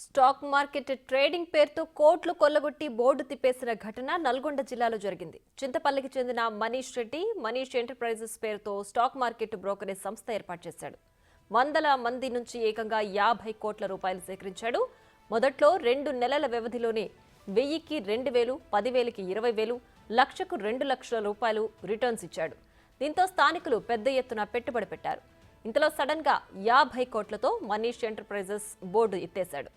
Stock market trading పేరుతో కోట్లు కొల్లగొట్టి బోర్డు తిప్పేసిన ఘటన నల్గొండ జిల్లాలో జరిగింది. చింతపల్లికి చెందిన మనీష్ రెడ్డి మనీష్ ఎంటర్ప్రైజెస్ పేరుతో స్టాక్ మార్కెట్ బ్రోకరేజ్ సంస్థ ఏర్పాటు చేశాడు. వందల మంది నుంచి ఏకంగా 50 కోట్ల రూపాయలు సేకరించాడు. మొదట్లో 2 నెలల వ్యవధిలోనే 1000కి 2000, 10,000కి 20,000, లక్షకు 2 లక్షల రూపాయలు రిటర్న్స్ ఇచ్చాడు. దీంతో స్థానికులు పెద్ద ఎత్తున పెట్టుబడి పెట్టారు. ఇంతలో సడన్ గా 50 కోట్లతో మనీష్ ఎంటర్ప్రైజెస్ బోర్డు ఎత్తేశాడు.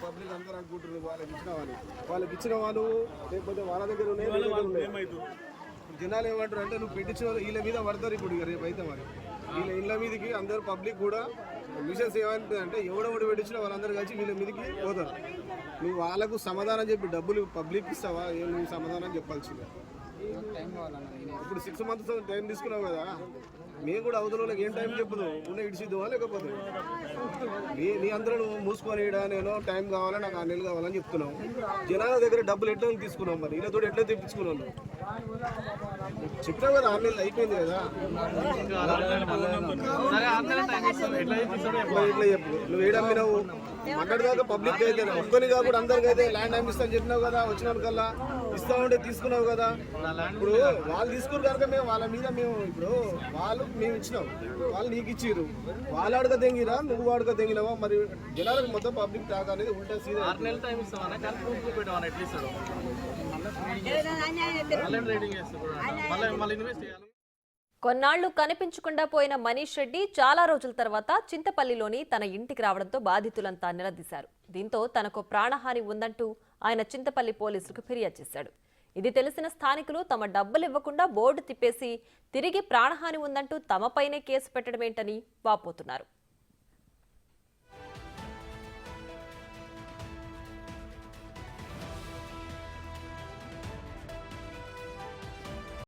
పబ్లిక్ అందరూ అనుకుంటున్నారు వాళ్ళకి ఇచ్చిన వాళ్ళు లేకపోతే వాళ్ళ దగ్గర ఉన్నాయి. జనాలు ఏమంటారు అంటే నువ్వు పెట్టించిన వీళ్ళ మీద పడతారు. ఇప్పుడు రేపు అయితే మరి వీళ్ళ ఇళ్ళ మీదకి అందరు పబ్లిక్ కూడా మిషన్స్ ఏమంటుంది అంటే ఎవడెవడు పెట్టించిన వాళ్ళందరూ కలిసి వీళ్ళ మీదకి పోతారు. నువ్వు వాళ్ళకు సమాధానం చెప్పి డబ్బులు పబ్లిక్ ఇస్తావా? నువ్వు సమాధానం చెప్పాల్సిందే. ఇప్పుడు 6 months టైం తీసుకున్నావు కదా, మేము కూడా అవతలకి ఏం టైం చెప్పదు, ఉన్న ఇడిచిద్దామా లేకపోతే నీ అందరూ నువ్వు మూసుకొని నేను టైం కావాలా, నాకు 6 నెలలు కావాలని చెప్తున్నావు. జనాల దగ్గర డబ్బులు ఎట్లా తీసుకున్నావు, మరి వీళ్ళతో ఎట్లా తెప్పించుకున్నావు? చెప్పినావు కదా 6 నెలలు అయిపోయింది కదా, ఇట్లా చెప్పు. నువ్వు ఏడమ్మినావు మాట్లాడదాకా పబ్లిక్ అయితే ఒక్కని కాకుండా అందరికి అయితే ల్యాండ్ టైం ఇస్తా చెప్పినావు కదా, వచ్చిన కల్లా ఇస్తా ఉంటే తీసుకున్నావు కదా. ఇప్పుడు వాళ్ళు తీసుకున్నారు కనుక మేము వాళ్ళ మీద ఇప్పుడు వాళ్ళు మేము ఇచ్చినాం, వాళ్ళు నీకు ఇచ్చిర్రు, వాళ్ళు అడగ తెంగిరా నువ్వు అడగ తెంగినావా? మరి జనాలకు మొత్తం పబ్లిక్ టాక్ అనేది ఉల్టా సీదా. 6 నెలల టైం ఇస్తామన్నా కొన్నాళ్లు కనిపించకుండా పోయిన మనీష్ రెడ్డి చాలా రోజుల తర్వాత చింతపల్లిలోని తన ఇంటికి రావడంతో బాధితులంతా నిలదీశారు. దీంతో తనకు ప్రాణహాని ఉందంటూ ఆయన చింతపల్లి పోలీసులకు ఫిర్యాదు చేశాడు. ఇది తెలిసిన స్థానికులు తమ డబ్బులు ఇవ్వకుండా బోర్డు తిప్పేసి తిరిగి ప్రాణహాని ఉందంటూ తమపైనే కేసు పెట్టడమేంటని వాపోతున్నారు.